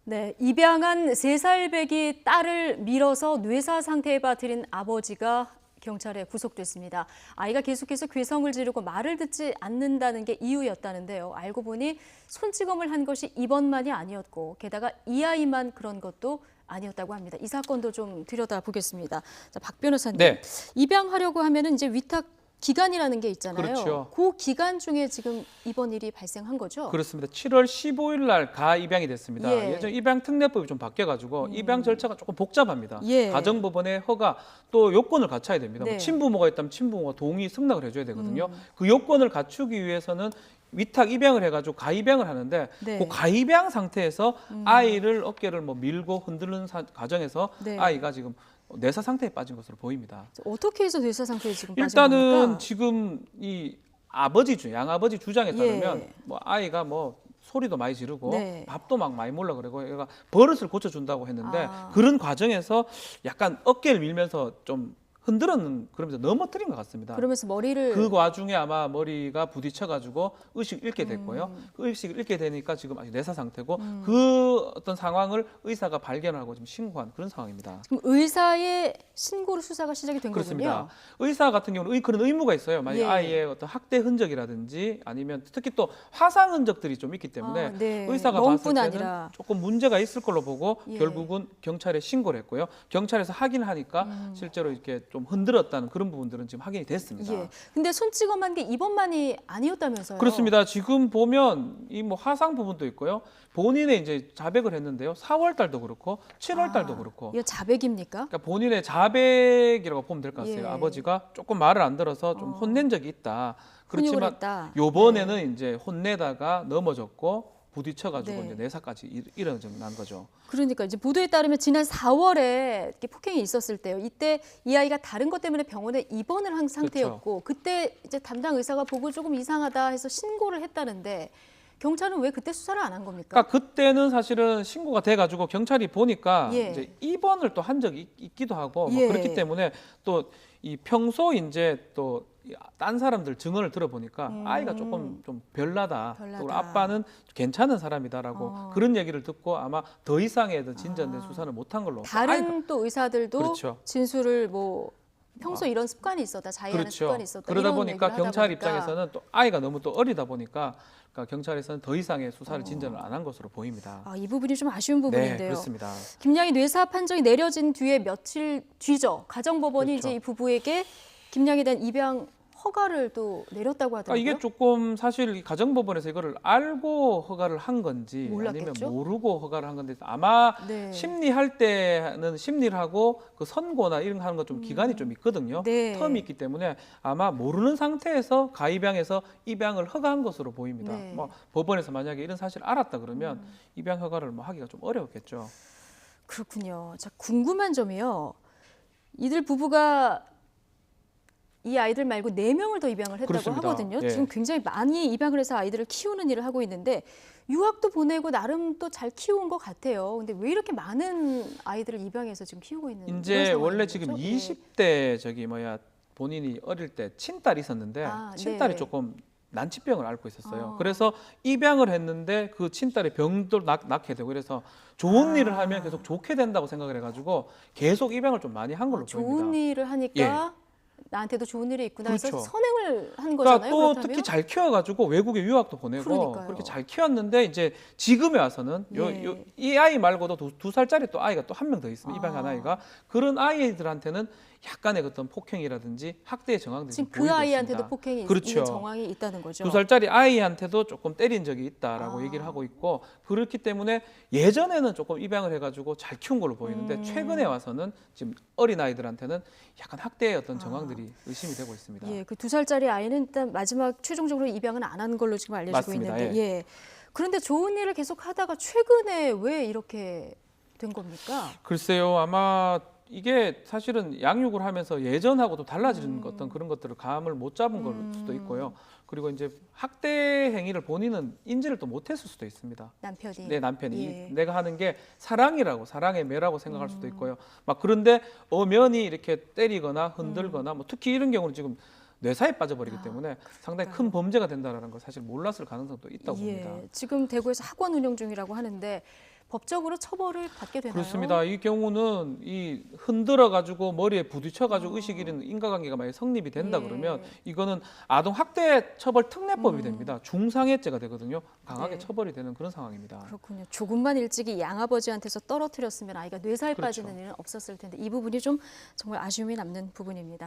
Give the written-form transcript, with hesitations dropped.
네, 입양한 3살배기 딸을 밀어서 뇌사 상태에 빠뜨린 아버지가 경찰에 구속됐습니다. 아이가 계속해서 괴성을 지르고 말을 듣지 않는다는 게 이유였다는데요. 알고 보니 손찌검을 한 것이 이번만이 아니었고 게다가 이 아이만 그런 것도 아니었다고 합니다. 이 사건도 좀 들여다보겠습니다. 자, 박 변호사님, 네. 입양하려고 하면은 이제 위탁 기간이라는 게 있잖아요. 그렇죠. 그 기간 중에 지금 이번 일이 발생한 거죠? 그렇습니다. 7월 15일 날 가 입양이 됐습니다. 예. 예전 입양 특례법이 좀 바뀌어가지고 입양 절차가 조금 복잡합니다. 예. 가정법원의 허가 또 요건을 갖춰야 됩니다. 네. 뭐 친부모가 있다면 친부모가 동의 승낙을 해줘야 되거든요. 그 요건을 갖추기 위해서는 위탁 입양을 해가지고 가입양을 하는데 네. 그 가입양 상태에서 아이를 어깨를 뭐 밀고 흔드는 과정에서 네. 아이가 지금 뇌사 상태에 빠진 것으로 보입니다. 어떻게 해서 뇌사 상태에 지금 빠진 일단은 겁니까? 지금 이 양아버지 주장에 따르면 예. 뭐 아이가 뭐 소리도 많이 지르고 네. 밥도 막 많이 몰라 그러고 얘가 버릇을 고쳐준다고 했는데 아. 그런 과정에서 약간 어깨를 밀면서 좀 흔들었는 그러면서 넘어뜨린 것 같습니다. 그러면서 머리를 그 와중에 아마 머리가 부딪혀가지고 의식을 잃게 됐고요. 그 의식을 잃게 되니까 지금 아직 뇌사 상태고 그 어떤 상황을 의사가 발견하고 지금 신고한 그런 상황입니다. 지금 의사의 신고로 수사가 시작이 된 그렇습니다. 거군요. 의사 같은 경우는 그런 의무가 있어요. 만약 예. 아이의 어떤 학대 흔적이라든지 아니면 특히 또 화상 흔적들이 좀 있기 때문에 네. 의사가 봤을 너무뿐 때는 아니라. 조금 문제가 있을 걸로 보고 예. 결국은 경찰에 신고를 했고요. 경찰에서 확인을 하니까 실제로 이렇게 좀 흔들었다는 그런 부분들은 지금 확인이 됐습니다. 예. 근데 손찌검한 게 이번만이 아니었다면서요? 그렇습니다. 지금 보면 이 뭐 화상 부분도 있고요. 본인의 이제 자백을 했는데요. 4월 달도 그렇고 7월 달도 그렇고 이거 자백입니까? 그러니까 본인의 자백이라고 보면 될 것 같아요. 예. 아버지가 조금 말을 안 들어서 좀 혼낸 적이 있다. 훈육을 그렇지만 했다. 요번에는 이제 혼내다가 넘어졌고 부딪혀가지고 네. 이제 뇌사까지 일어난 거죠. 그러니까 이제 보도에 따르면 지난 4월에 이렇게 폭행이 있었을 때요. 이때 이 아이가 다른 것 때문에 병원에 입원을 한 상태였고 그때 이제 담당 의사가 보고 조금 이상하다 해서 신고를 했다는데 경찰은 왜 그때 수사를 안 한 겁니까? 그러니까 그때는 사실은 신고가 돼가지고 경찰이 보니까 예. 이제 입원을 또 한 적이 있기도 하고 뭐 예. 그렇기 때문에 또 이 평소 이제 또 딴 사람들 증언을 들어보니까 아이가 조금 좀 별나다. 또 아빠는 괜찮은 사람이다라고 그런 얘기를 듣고 아마 더 이상의 진전된 수사를 못한 걸로. 다른 또 의사들도 그렇죠. 진술을 뭐 평소 이런 습관이 있었다, 자해하는 그렇죠. 습관이 있었다. 그러다 이런 보니까 얘기를 하다 경찰 보니까. 입장에서는 또 아이가 너무 또 어리다 보니까 그러니까 경찰에서는 더 이상의 수사를 진전을 안 한 것으로 보입니다. 이 부분이 좀 아쉬운 네, 부분인데요. 그렇습니다. 김양희 뇌사 판정이 내려진 뒤에 며칠 뒤죠. 가정법원이 그렇죠. 이제 이 부부에게 김양희에 대한 입양 허가를 또 내렸다고 하더라고요. 이게 조금 사실 이 가정법원에서 이거를 알고 허가를 한 건지 몰랐겠죠? 아니면 모르고 허가를 한 건데 아마 네. 심리할 때는 심리를 하고 그 선고나 이런 거 하는 건 좀 기간이 좀 있거든요. 네. 텀이 있기 때문에 아마 모르는 상태에서 가입양에서 입양을 허가한 것으로 보입니다. 네. 뭐 법원에서 만약에 이런 사실을 알았다 그러면 입양 허가를 뭐 하기가 좀 어려웠겠죠. 그렇군요. 자, 궁금한 점이요. 이들 부부가 이 아이들 말고 4명을 더 입양을 했다고 그렇습니다. 하거든요. 예. 지금 굉장히 많이 입양을 해서 아이들을 키우는 일을 하고 있는데 유학도 보내고 나름 또 잘 키운 것 같아요. 근데 왜 이렇게 많은 아이들을 입양해서 지금 키우고 있는 이런 이제 상황인 원래 거죠? 지금 예. 20대 본인이 어릴 때 친딸이 있었는데 친딸이 네. 조금 난치병을 앓고 있었어요. 아. 그래서 입양을 했는데 그 친딸이 병도 낳게 되고 그래서 좋은 일을 하면 계속 좋게 된다고 생각을 해가지고 계속 입양을 좀 많이 한 걸로 보입니다. 좋은 일을 하니까 나한테도 좋은 일이 있구나 해서 그렇죠. 선행을 한 그러니까 거잖아요. 또 그렇다면? 특히 잘 키워가지고 외국에 유학도 보내고 그러니까요. 그렇게 잘 키웠는데 이제 지금에 와서는 예. 이 아이 말고도 두 살짜리 또 아이가 또 한 명 더 있습니다. 입양한 아이가 그런 아이들한테는 약간의 어떤 폭행이라든지 학대의 정황들이 지금 좀 그 보이고 아이한테도 있습니다. 폭행이 그렇죠. 있는 정황이 있다는 거죠. 2살짜리 아이한테도 조금 때린 적이 있다라고 얘기를 하고 있고 그렇기 때문에 예전에는 조금 입양을 해가지고 잘 키운 걸로 보이는데 최근에 와서는 지금 어린 아이들한테는 약간 학대의 어떤 정황들이 의심이 되고 있습니다. 예, 그 2살짜리 아이는 일단 마지막 최종적으로 입양은 안 한 걸로 지금 알려지고 맞습니다. 있는데, 예. 그런데 좋은 일을 계속 하다가 최근에 왜 이렇게 된 겁니까? 글쎄요, 아마 이게 사실은 양육을 하면서 예전하고도 달라지는 어떤 그런 것들을 감을 못 잡은 걸 수도 있고요. 그리고 이제 학대 행위를 본인은 인지를 또 못했을 수도 있습니다. 남편이. 내 남편이 예. 내가 하는 게 사랑의 매라고 생각할 수도 있고요. 막 그런데 엄연히 이렇게 때리거나 흔들거나 뭐 특히 이런 경우는 지금 뇌사에 빠져버리기 때문에 상당히 큰 범죄가 된다는 걸 사실 몰랐을 가능성도 있다고 봅니다. 지금 대구에서 학원 운영 중이라고 하는데 법적으로 처벌을 받게 되나요? 그렇습니다. 이 경우는 이 흔들어 가지고 머리에 부딪혀 가지고 의식 잃은 인과관계가 만약 성립이 된다 예. 그러면 이거는 아동 학대 처벌 특례법이 됩니다. 중상해죄가 되거든요. 강하게 네. 처벌이 되는 그런 상황입니다. 그렇군요. 조금만 일찍이 양아버지한테서 떨어뜨렸으면 아이가 뇌살 그렇죠. 빠지는 일은 없었을 텐데 이 부분이 좀 정말 아쉬움이 남는 부분입니다.